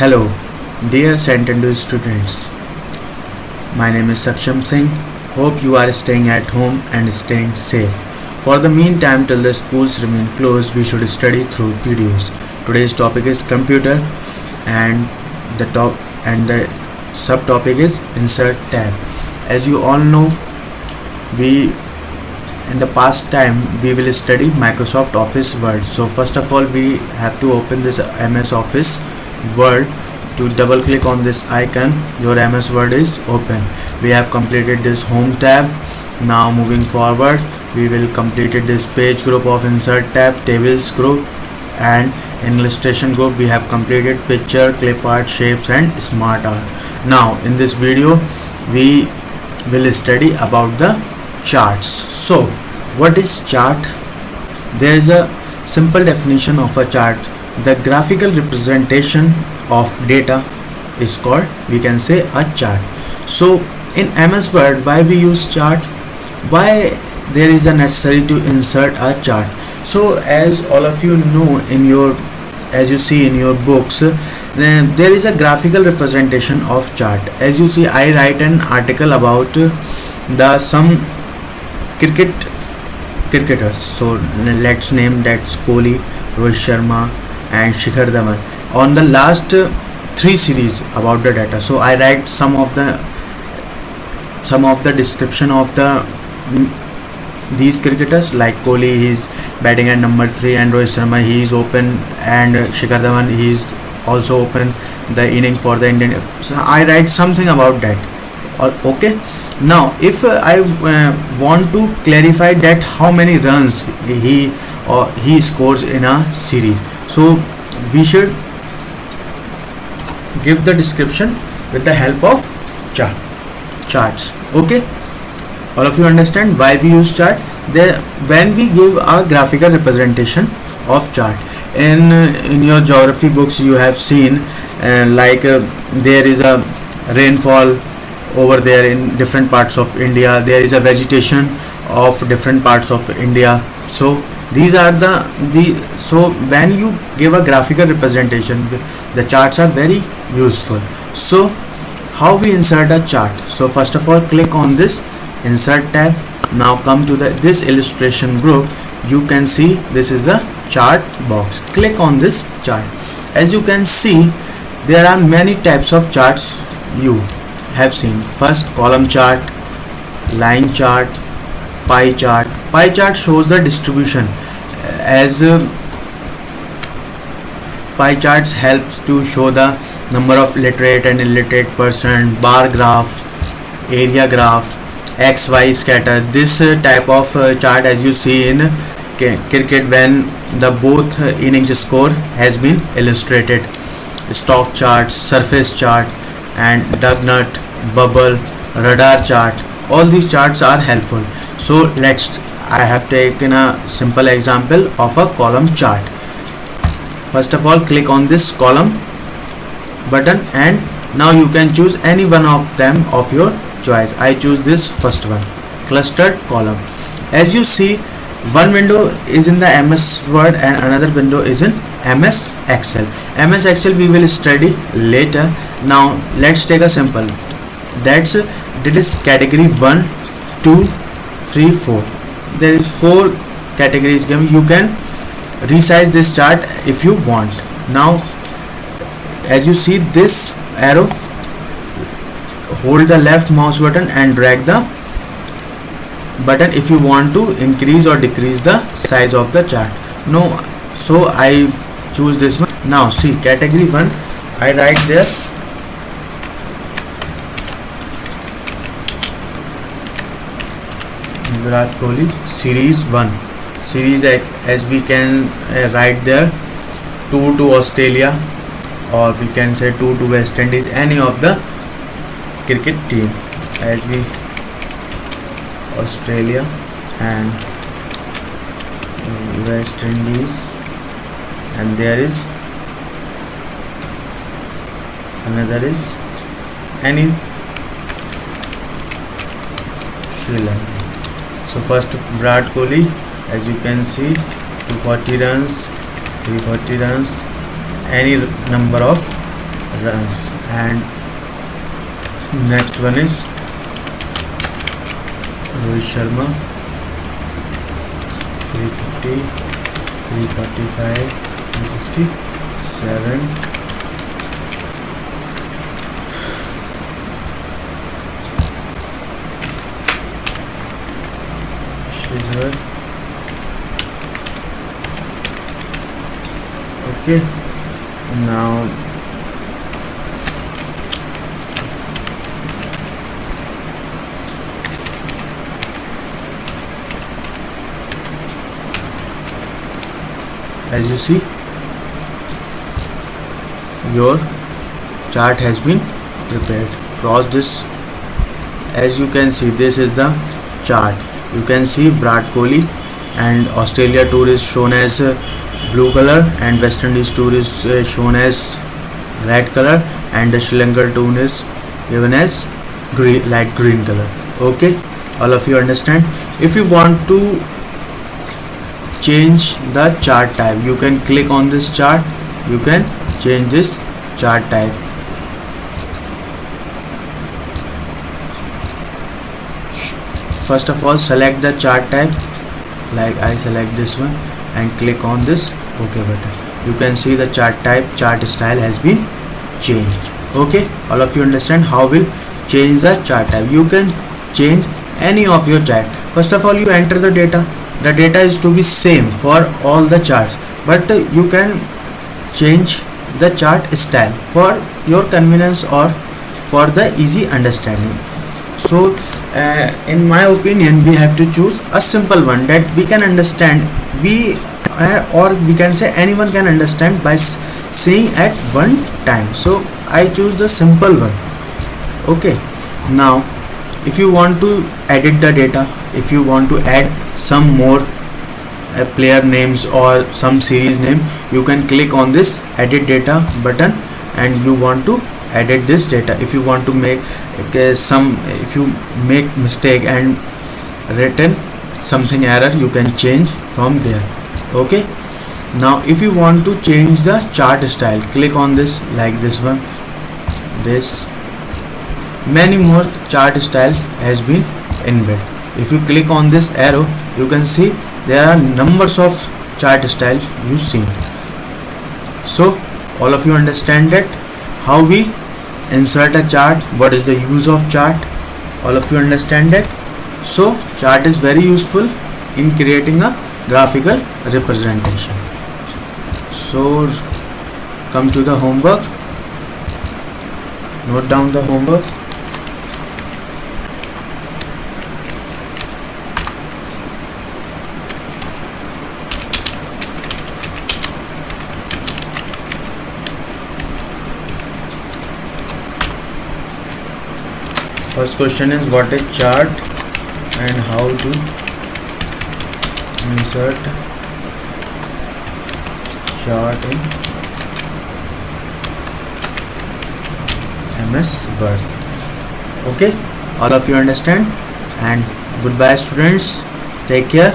Hello, dear St. Andrews students. My name is Saksham Singh. Hope you are staying at home and staying safe. For the meantime, till the schools remain closed, we should study through videos. Today's topic is computer, and the subtopic is insert tab. As you all know, we in the past time we will study Microsoft Office Word. So first of all, we have to open this MS Office Word. To double click on this icon, your MS Word is open. We have completed this home tab. Now moving forward, we will completed this page group of insert tab, tables group, and in illustration group we have completed picture, clip art, shapes and smart art. Now in this video we will study about the charts. So what is chart? There is a simple definition of a chart. The graphical representation of data is called, we can say, a chart. So in MS Word, why we use chart? Why there is a necessary to insert a chart? So as all of you know, as you see in your books, then there is a graphical representation of chart. As you see, I write an article about some cricketers. So let's name that's Kohli, Rohit Sharma and Shikhar Dhawan. On the last 3 series about the data, so I write some of the description of these cricketers. Like Kohli, he is batting at number 3, and Rohit Sharma, he is open, and Shikhar Dhawan, he is also open the inning for the Indian. So I write something about that. Okay. Now if I want to clarify that how many runs he scores in a series, so we should give the description with the help of charts. Okay, all of you understand why we use chart? When we give a graphical representation of chart, in your geography books you have seen there is a rainfall over there in different parts of India. There is a vegetation of different parts of India. So these are so when you give a graphical representation, the charts are very useful. So how we insert a chart? So first of all, click on this insert tab. Now come to this illustration group. You can see this is the chart box. Click on this chart. As you can see, there are many types of charts you have seen. First, column chart, line chart, pie chart. Pie chart shows the distribution, as pie charts helps to show the number of literate and illiterate person. Bar graph, area graph, XY scatter. This type of chart, as you see in cricket, when the both innings score has been illustrated. Stock charts, surface chart, and Doughnut, bubble, radar chart. All these charts are helpful. So I have taken a simple example of a column chart. First of all, click on this column button, and now you can choose any one of them of your choice. I choose this first one, clustered column. As you see, one window is in the MS Word and another window is in MS Excel. MS Excel we will study later. Now let's take a simple. That is category 1, 2, 3, 4. There is 4 categories given. You can resize this chart if you want. Now as you see this arrow, hold the left mouse button and drag the button if you want to increase or decrease the size of the chart. No, so I choose this one. Now see, category 1, I write there Virat Kohli, series 1. Series, as we can write there, tour to Australia, or we can say tour to West Indies, any of the cricket team. As we Australia and West Indies, and there is another is any Sri Lanka. So first, Virat Kohli, as you can see, 240 runs, 340 runs, any number of runs. And next one is Rohit Sharma, 350, 345, 367. Shizwar. Okay, now as you see, your chart has been prepared. Cross this. As you can see, this is the chart. You can see Virat Kohli and Australia tour is shown as blue color, and West Indies tour is shown as red color, and the Sri Lanka tour is given as green, light green color. Okay, all of you understand? If you want to change the chart type, you can click on this chart. You can change this chart type. First of all, select the chart type, like I select this one, and click on this OK button. You can see the chart type, chart style has been changed. Okay, all of you understand how will change the chart type. You can change any of your chart. First of all, you enter the data. The data is to be same for all the charts, but you can change the chart style for your convenience or for the easy understanding. So in my opinion, we have to choose a simple one that we can understand, or we can say anyone can understand by seeing at one time. So I choose the simple one. Okay, now if you want to edit the data, if you want to add some more player names or some series name, you can click on this edit data button, and you want to edit this data. If you want to make if you make mistake and written something error, you can change from there. Okay, now if you want to change the chart style, click on this, like this one, this. Many more chart style has been inbuilt. If you click on this arrow, you can see there are numbers of chart style you see. So all of you understand that how we insert a chart, what is the use of chart. All of you understand that. So chart is very useful in creating a graphical representation. So come to the homework. Note down the homework. First question is, what is chart and how to insert chart in MS Word. Okay, all of you understand, and goodbye students, take care.